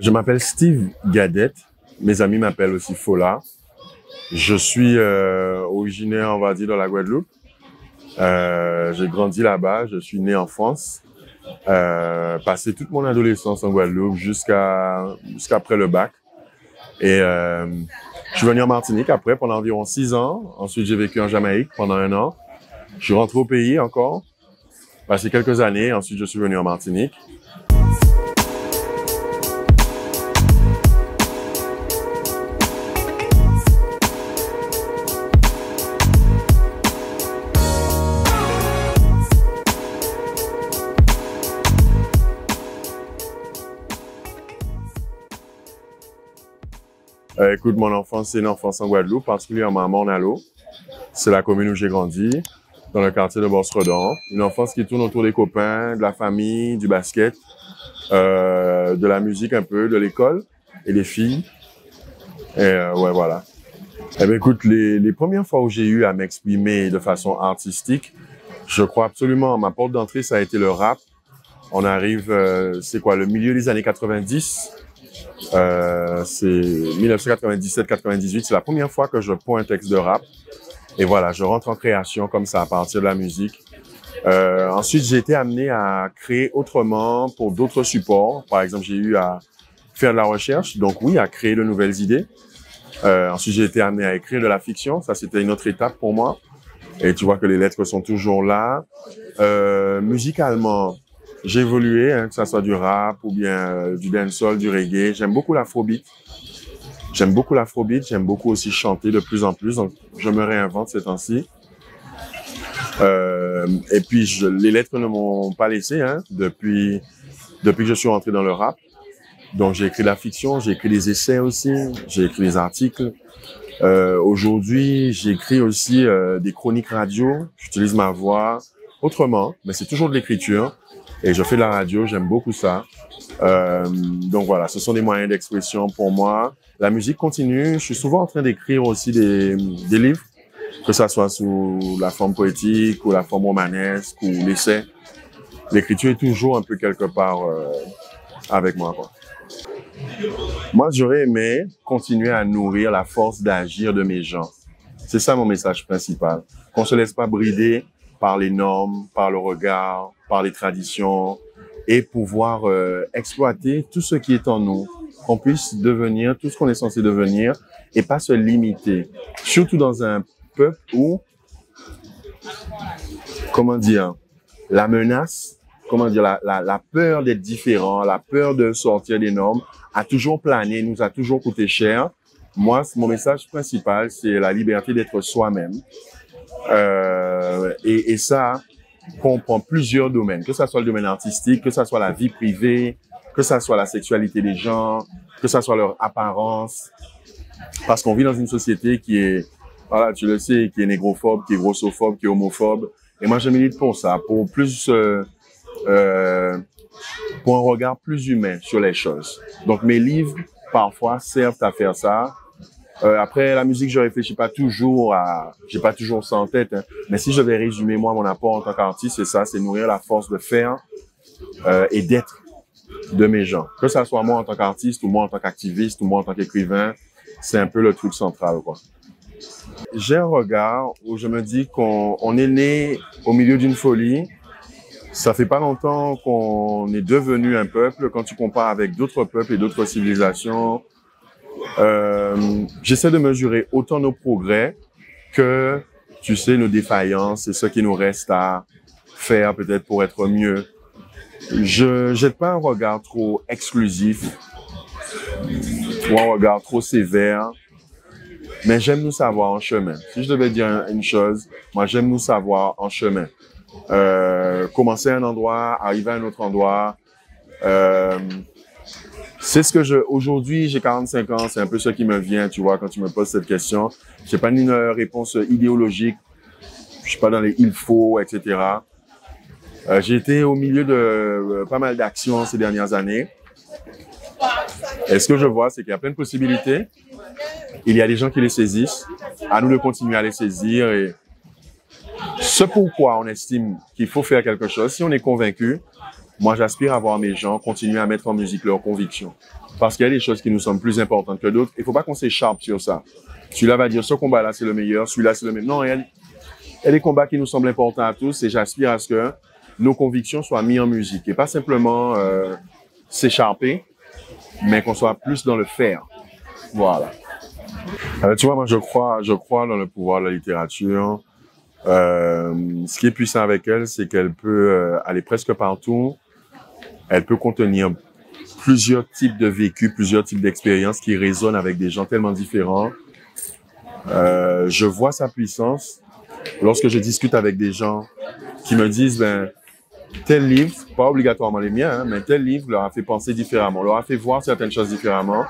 Je m'appelle Steve Gadette. Mes amis m'appellent aussi Fola. Je suis originaire, on va dire, de la Guadeloupe. J'ai grandi là-bas. Je suis né en France. Passé toute mon adolescence en Guadeloupe jusqu'après le bac. Et je suis venu en Martinique après pendant environ 6 ans. Ensuite, j'ai vécu en Jamaïque pendant 1 an. Je suis rentré au pays encore. Passé quelques années. Ensuite, je suis venu en Martinique. Écoute, mon enfance, c'est une enfance en Guadeloupe, particulièrement à Morne-à-l'Eau. C'est la commune où j'ai grandi, dans le quartier de Bosse-Redon. Une enfance qui tourne autour des copains, de la famille, du basket, de la musique un peu, de l'école et des filles. Et ouais, voilà. Eh bien, écoute, les premières fois où j'ai eu à m'exprimer de façon artistique, je crois absolument, ma porte d'entrée, ça a été le rap. On arrive, c'est quoi, le milieu des années 90. C'est 1997-98, c'est la première fois que je prends un texte de rap. Et voilà, je rentre en création comme ça à partir de la musique. Ensuite, j'ai été amené à créer autrement pour d'autres supports. Par exemple, j'ai eu à faire de la recherche, donc oui, à créer de nouvelles idées. Ensuite, j'ai été amené à écrire de la fiction. Ça, c'était une autre étape pour moi. Et tu vois que les lettres sont toujours là. Musicalement, j'ai évolué, hein, que ça soit du rap ou bien du dancehall, du reggae. J'aime beaucoup l'afrobeat. J'aime beaucoup aussi chanter de plus en plus. Donc, je me réinvente ces temps-ci. Et puis, les lettres ne m'ont pas laissé, hein, depuis que je suis rentré dans le rap. Donc, j'ai écrit de la fiction, j'ai écrit des essais aussi, j'ai écrit des articles. Aujourd'hui, j'écris aussi des chroniques radio. J'utilise ma voix autrement, mais c'est toujours de l'écriture. Et je fais de la radio, j'aime beaucoup ça. Donc voilà, ce sont des moyens d'expression pour moi. La musique continue. Je suis souvent en train d'écrire aussi des livres, que ça soit sous la forme poétique ou la forme romanesque ou l'essai. L'écriture est toujours un peu quelque part avec moi, quoi. Moi, j'aurais aimé continuer à nourrir la force d'agir de mes gens. C'est ça mon message principal. Qu'on se laisse pas brider par les normes, par le regard, par les traditions, et pouvoir exploiter tout ce qui est en nous, qu'on puisse devenir tout ce qu'on est censé devenir et pas se limiter. Surtout dans un peuple où, comment dire, la menace, comment dire, la peur d'être différent, la peur de sortir des normes a toujours plané, nous a toujours coûté cher. Moi, mon message principal, c'est la liberté d'être soi-même. Et ça comprend plusieurs domaines, que ça soit le domaine artistique, que ça soit la vie privée, que ça soit la sexualité des gens, que ça soit leur apparence. Parce qu'on vit dans une société qui est, voilà, tu le sais, qui est négrophobe, qui est grossophobe, qui est homophobe. Et moi, je milite pour ça, pour plus, pour un regard plus humain sur les choses. Donc, mes livres, parfois, servent à faire ça. Après, la musique, je réfléchis pas toujours j'ai pas toujours ça en tête, hein. Mais si je vais résumer, moi, mon apport en tant qu'artiste, c'est ça, c'est nourrir la force de faire, et d'être de mes gens. Que ça soit moi en tant qu'artiste, ou moi en tant qu'activiste, ou moi en tant qu'écrivain, c'est un peu le truc central, quoi. J'ai un regard où je me dis qu'on est né au milieu d'une folie. Ça fait pas longtemps qu'on est devenu un peuple quand tu compares avec d'autres peuples et d'autres civilisations. J'essaie de mesurer autant nos progrès que, tu sais, nos défaillances et ce qui nous reste à faire peut-être pour être mieux. Je jette pas un regard trop exclusif ou un regard trop sévère, mais j'aime nous savoir en chemin. Si je devais dire une chose, moi j'aime nous savoir en chemin. Commencer à un endroit, arriver à un autre endroit. C'est ce que aujourd'hui, j'ai 45 ans, c'est un peu ce qui me vient, tu vois, quand tu me poses cette question. J'ai pas une réponse idéologique. Je suis pas dans les il faut, etc. J'ai été au milieu de pas mal d'actions ces dernières années. Et ce que je vois, c'est qu'il y a plein de possibilités. Il y a des gens qui les saisissent. À nous de continuer à les saisir. Et ce pourquoi on estime qu'il faut faire quelque chose, si on est convaincu, moi, j'aspire à voir mes gens continuer à mettre en musique leurs convictions. parce qu'il y a des choses qui nous semblent plus importantes que d'autres. Il faut pas qu'on s'écharpe sur ça. Celui-là va dire ce combat-là c'est le meilleur, celui-là c'est le même. Non, il y a des combats qui nous semblent importants à tous et j'aspire à ce que nos convictions soient mises en musique et pas simplement s'écharper, mais qu'on soit plus dans le faire. Voilà. Tu vois, moi je crois dans le pouvoir de la littérature. Ce qui est puissant avec elle, c'est qu'elle peut aller presque partout. Elle peut contenir plusieurs types de vécus, plusieurs types d'expériences qui résonnent avec des gens tellement différents. Je vois sa puissance lorsque je discute avec des gens qui me disent, ben, tel livre, pas obligatoirement les miens, hein, mais tel livre leur a fait penser différemment, leur a fait voir certaines choses différemment.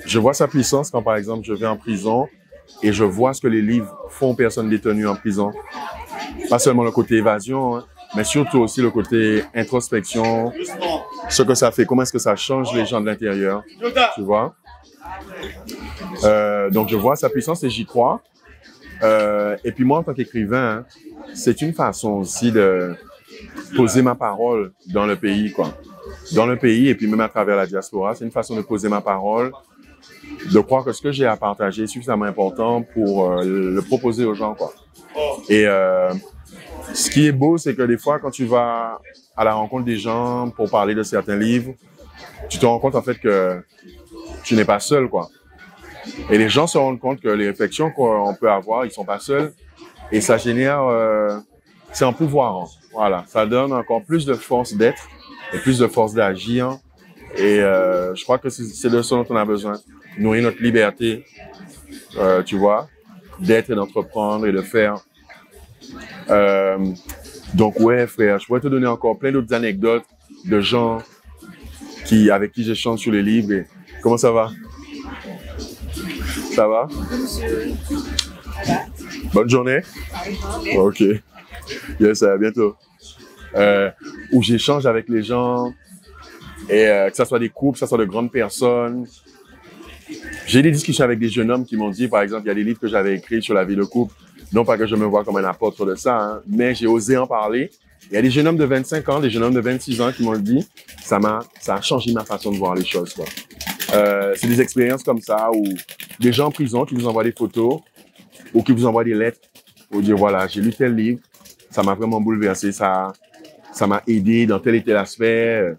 Je vois sa puissance quand, par exemple, je vais en prison et je vois ce que les livres font aux personnes détenues en prison. Pas seulement le côté évasion, hein, mais surtout aussi le côté introspection, ce que ça fait, comment est-ce que ça change les gens de l'intérieur, tu vois. Donc, je vois sa puissance et j'y crois. Et puis moi, en tant qu'écrivain, hein, c'est une façon aussi de poser ma parole dans le pays, quoi. Dans le pays et puis même à travers la diaspora, c'est une façon de poser ma parole, de croire que ce que j'ai à partager est suffisamment important pour le proposer aux gens, quoi. Et ce qui est beau, c'est que des fois, quand tu vas à la rencontre des gens pour parler de certains livres, tu te rends compte en fait que tu n'es pas seul, quoi. Et les gens se rendent compte que les réflexions qu'on peut avoir, ils sont pas seuls. Et ça génère, c'est un pouvoir. Hein. Voilà, ça donne encore plus de force d'être et plus de force d'agir. Et je crois que c'est de ce dont on a besoin. Nourrir notre liberté, tu vois, d'être et d'entreprendre et de faire. Donc ouais, frère, je pourrais te donner encore plein d'autres anecdotes de gens avec qui j'échange sur les livres. Et comment ça va? Ça va? Bonne journée. Ok. Yes, à bientôt. Où j'échange avec les gens et que ça soit des couples, que ça soit de grandes personnes. J'ai des discussions avec des jeunes hommes qui m'ont dit, par exemple, il y a des livres que j'avais écrits sur la vie de couple. Non pas que je me vois comme un apôtre de ça, hein, mais j'ai osé en parler. Il y a des jeunes hommes de 25 ans, des jeunes hommes de 26 ans qui m'ont dit, ça a changé ma façon de voir les choses, quoi. C'est des expériences comme ça où des gens en prison qui vous envoient des photos ou qui vous envoient des lettres pour dire voilà, j'ai lu tel livre, ça m'a vraiment bouleversé, ça m'a aidé dans tel et tel aspect,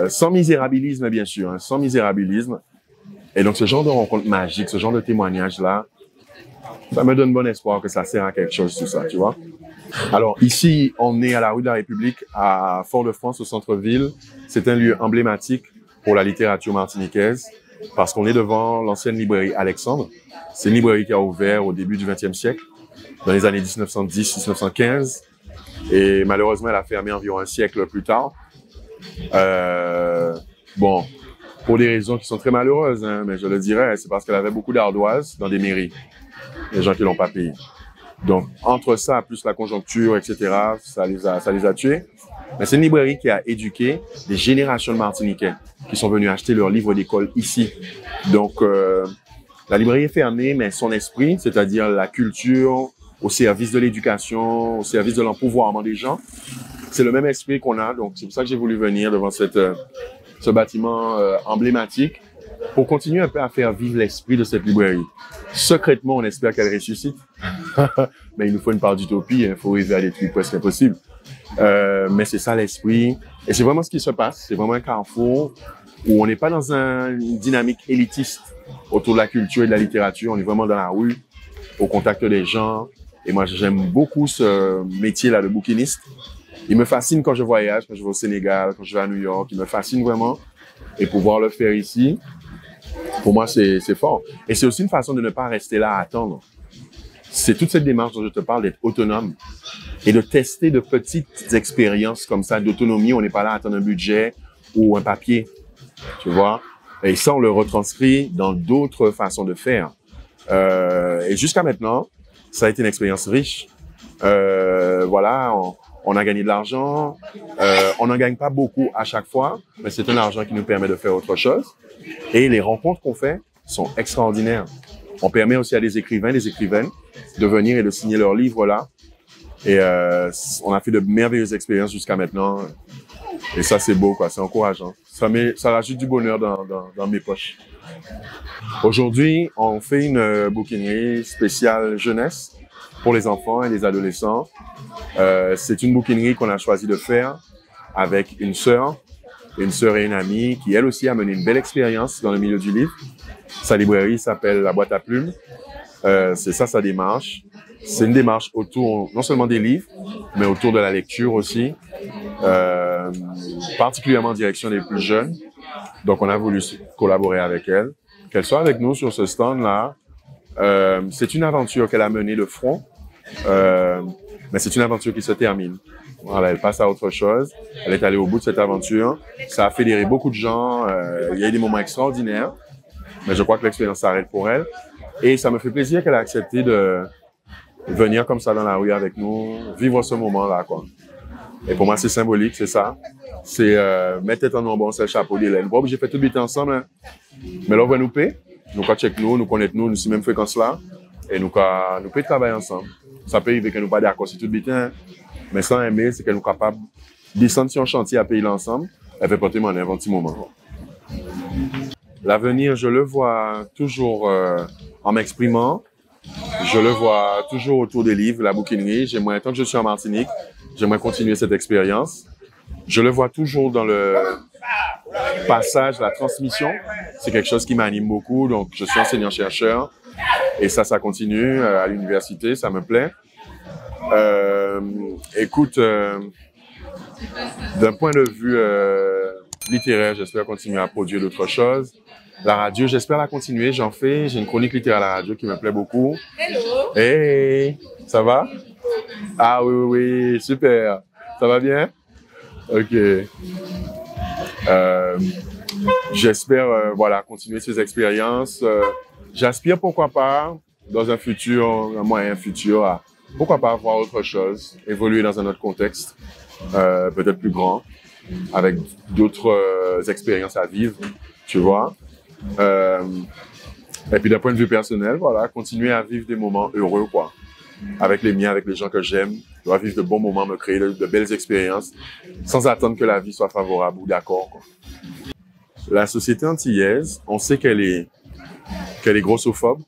sans misérabilisme bien sûr, hein, sans misérabilisme. Et donc ce genre de rencontre magique, ce genre de témoignage-là, ça me donne bon espoir que ça sert à quelque chose tout ça, tu vois. Alors ici, on est à la rue de la République, à Fort-de-France, au centre-ville. C'est un lieu emblématique pour la littérature martiniquaise parce qu'on est devant l'ancienne librairie Alexandre. C'est une librairie qui a ouvert au début du XXe siècle, dans les années 1910-1915. Et malheureusement, elle a fermé environ un siècle plus tard. Bon, pour des raisons qui sont très malheureuses, hein, mais je le dirais, c'est parce qu'elle avait beaucoup d'ardoises dans des mairies. Les gens qui l'ont pas payé. Donc, entre ça, plus la conjoncture, etc., ça les a tués. Mais c'est une librairie qui a éduqué des générations de Martiniquais qui sont venus acheter leurs livres d'école ici. Donc, la librairie est fermée, mais son esprit, c'est-à-dire la culture au service de l'éducation, au service de l'empouvoirment des gens, c'est le même esprit qu'on a. Donc, c'est pour ça que j'ai voulu venir devant ce bâtiment emblématique pour continuer un peu à faire vivre l'esprit de cette librairie. Secrètement, on espère qu'elle ressuscite. Mais il nous faut une part d'utopie, il faut arriver à des trucs presque impossibles. Mais c'est ça l'esprit. Et c'est vraiment ce qui se passe. C'est vraiment un carrefour où on n'est pas dans une dynamique élitiste autour de la culture et de la littérature. On est vraiment dans la rue, au contact des gens. Et moi, j'aime beaucoup ce métier-là de bouquiniste. Il me fascine quand je voyage, quand je vais au Sénégal, quand je vais à New York. Il me fascine vraiment. Et pouvoir le faire ici, pour moi, c'est fort. Et c'est aussi une façon de ne pas rester là à attendre. C'est toute cette démarche dont je te parle, d'être autonome et de tester de petites expériences comme ça, d'autonomie. On n'est pas là à attendre un budget ou un papier, tu vois. Et ça, on le retranscrit dans d'autres façons de faire. Et jusqu'à maintenant, ça a été une expérience riche. Voilà, on a gagné de l'argent. On n'en gagne pas beaucoup à chaque fois, mais c'est un argent qui nous permet de faire autre chose. Et les rencontres qu'on fait sont extraordinaires. On permet aussi à des écrivains, des écrivaines de venir et de signer leurs livres là. Et on a fait de merveilleuses expériences jusqu'à maintenant. Et ça, c'est beau, quoi. C'est encourageant. ça rajoute du bonheur dans mes poches. Aujourd'hui, on fait une bouquinerie spéciale jeunesse pour les enfants et les adolescents. C'est une bouquinerie qu'on a choisi de faire avec une sœur et une amie qui, elle aussi, a mené une belle expérience dans le milieu du livre. Sa librairie s'appelle La Boîte à Plumes. C'est ça sa démarche. C'est une démarche autour non seulement des livres, mais autour de la lecture aussi, particulièrement en direction des plus jeunes. Donc, on a voulu collaborer avec elle. Qu'elle soit avec nous sur ce stand-là, c'est une aventure qu'elle a menée de front, mais c'est une aventure qui se termine. Voilà, elle passe à autre chose. Elle est allée au bout de cette aventure. Ça a fédéré beaucoup de gens. Il y a eu des moments extraordinaires, mais je crois que l'expérience s'arrête pour elle. Et ça me fait plaisir qu'elle ait accepté de venir comme ça dans la rue avec nous, vivre ce moment-là, quoi. Et pour moi, c'est symbolique, c'est ça. C'est mettre tête en bon, c'est le chapeau d'Hélène. Bon, j'ai fait tout biter ensemble, hein. Mais là, on va nous payer. Nous, quand check nous connaître nous sommes même fréquence là. Et nous, peut travailler ensemble. Ça peut arriver que nous pas d'accord sur tout biter, hein. Mais sans aimer, c'est que nous capables de descendre sur un chantier à payer ensemble. Elle fait porter mon un petit moment. L'avenir, je le vois toujours en m'exprimant. Je le vois toujours autour des livres, la bouquinerie. Tant que je suis en Martinique, j'aimerais continuer cette expérience. Je le vois toujours dans le passage, la transmission. C'est quelque chose qui m'anime beaucoup. Donc, je suis enseignant-chercheur et ça continue à l'université. Ça me plaît. Écoute, d'un point de vue littéraire, j'espère continuer à produire d'autres choses. La radio, j'espère la continuer. J'ai une chronique littéraire à la radio qui me plaît beaucoup. Hello! Hey! Ça va? Ah oui, super. Ça va bien? OK. J'espère, continuer ces expériences. J'aspire, pourquoi pas, dans un moyen futur, à pourquoi pas voir autre chose, évoluer dans un autre contexte, peut-être plus grand, avec d'autres expériences à vivre, tu vois. Et puis d'un point de vue personnel, continuer à vivre des moments heureux, quoi. Avec les miens, avec les gens que j'aime, je dois vivre de bons moments, me créer de belles expériences, sans attendre que la vie soit favorable ou d'accord, quoi. La société antillaise, on sait qu'elle est grossophobe,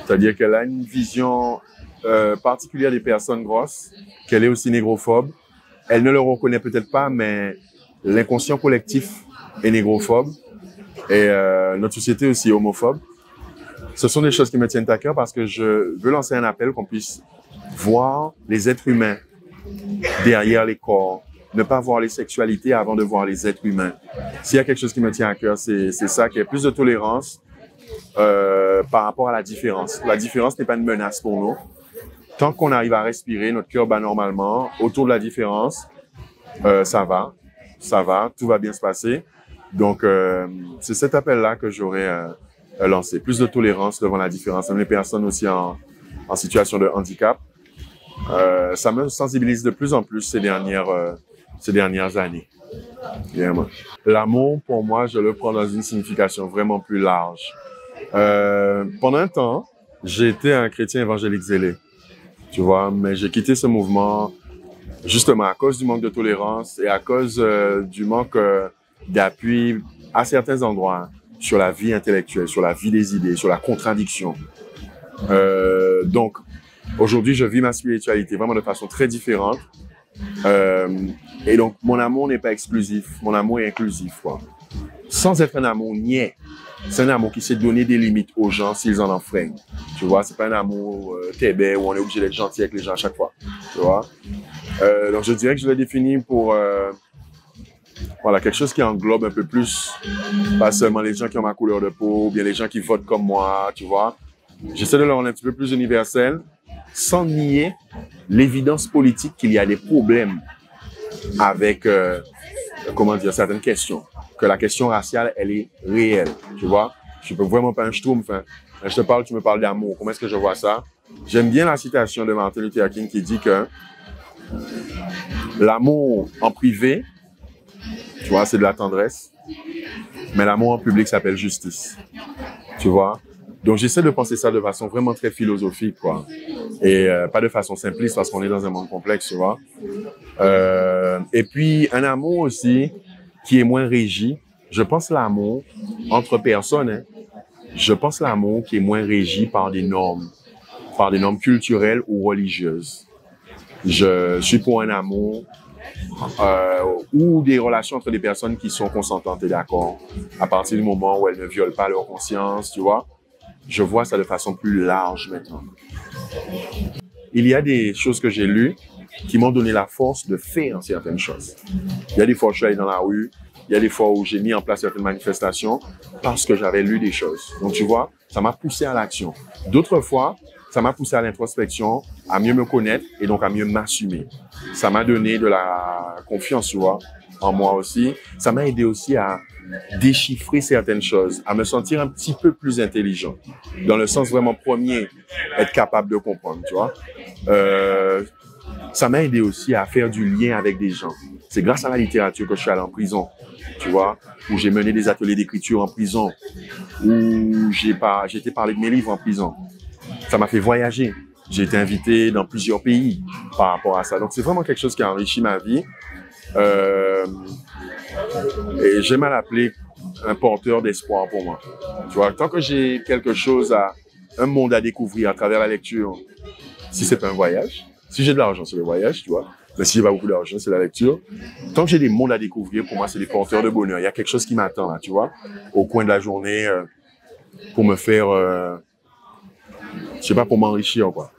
c'est-à-dire qu'elle a une vision particulière des personnes grosses, qu'elle est aussi négrophobe. Elle ne le reconnaît peut-être pas, mais l'inconscient collectif est négrophobe. Et notre société aussi est homophobe. Ce sont des choses qui me tiennent à cœur parce que je veux lancer un appel qu'on puisse voir les êtres humains derrière les corps, ne pas voir les sexualités avant de voir les êtres humains. S'il y a quelque chose qui me tient à cœur, c'est ça, qu'il y ait plus de tolérance par rapport à la différence. La différence n'est pas une menace pour nous. Tant qu'on arrive à respirer, notre cœur bat normalement, autour de la différence, ça va, tout va bien se passer. Donc, c'est cet appel-là que j'aurais lancé. Plus de tolérance devant la différence. Même les personnes aussi en situation de handicap. Ça me sensibilise de plus en plus ces dernières années. Vraiment. L'amour, pour moi, je le prends dans une signification vraiment plus large. Pendant un temps, j'étais un chrétien évangélique zélé. Tu vois, mais j'ai quitté ce mouvement justement à cause du manque de tolérance et à cause du manque d'appui à certains endroits sur la vie intellectuelle, sur la vie des idées, sur la contradiction. Donc, aujourd'hui, je vis ma spiritualité vraiment de façon très différente. Et donc, mon amour n'est pas exclusif, mon amour est inclusif, quoi. Sans être un amour niais. C'est un amour qui sait donner des limites aux gens s'ils en enfreignent. Tu vois, c'est pas un amour tébé où on est obligé d'être gentil avec les gens à chaque fois. Tu vois. Donc, je dirais que je le définis pour quelque chose qui englobe un peu plus, pas seulement les gens qui ont ma couleur de peau, ou bien les gens qui votent comme moi, tu vois. J'essaie de le rendre un petit peu plus universel, sans nier l'évidence politique qu'il y a des problèmes avec, certaines questions. Que la question raciale, elle est réelle, tu vois. Je peux vraiment pas un schtroumpf, hein. Je te parle, tu me parles d'amour. Comment est-ce que je vois ça? J'aime bien la citation de Martin Luther King qui dit que l'amour en privé, tu vois, c'est de la tendresse, mais l'amour en public s'appelle justice, tu vois. Donc, j'essaie de penser ça de façon vraiment très philosophique, quoi. Et pas de façon simpliste parce qu'on est dans un monde complexe, tu vois. Et puis, un amour aussi qui est moins régi. Je pense l'amour entre personnes, hein, je pense l'amour qui est moins régi par des normes culturelles ou religieuses. Je suis pour un amour ou des relations entre des personnes qui sont consentantes et d'accord à partir du moment où elles ne violent pas leur conscience, tu vois. Je vois ça de façon plus large maintenant. Il y a des choses que j'ai lues qui m'ont donné la force de faire certaines choses. Il y a des fois où je suis allé dans la rue, il y a des fois où j'ai mis en place certaines manifestations parce que j'avais lu des choses. Donc, tu vois, ça m'a poussé à l'action. D'autres fois, ça m'a poussé à l'introspection, à mieux me connaître et donc à mieux m'assumer. Ça m'a donné de la confiance, tu vois, en moi aussi. Ça m'a aidé aussi à déchiffrer certaines choses, à me sentir un petit peu plus intelligent. Dans le sens vraiment premier, être capable de comprendre, tu vois. Ça m'a aidé aussi à faire du lien avec des gens. C'est grâce à la littérature que je suis allé en prison, tu vois, où j'ai mené des ateliers d'écriture en prison, où j'ai été parler de mes livres en prison. Ça m'a fait voyager. J'ai été invité dans plusieurs pays par rapport à ça. Donc, c'est vraiment quelque chose qui a enrichi ma vie. Et j'aime à l'appeler un porteur d'espoir pour moi. Tu vois, tant que j'ai quelque chose un monde à découvrir à travers la lecture, si c'est pas un voyage, si j'ai de l'argent, c'est le voyage, tu vois. Mais si j'ai pas beaucoup d'argent, c'est la lecture. Tant que j'ai des mondes à découvrir, pour moi, c'est des porteurs de bonheur. Il y a quelque chose qui m'attend, là, tu vois, au coin de la journée, pour me faire, je sais pas, pour m'enrichir, quoi.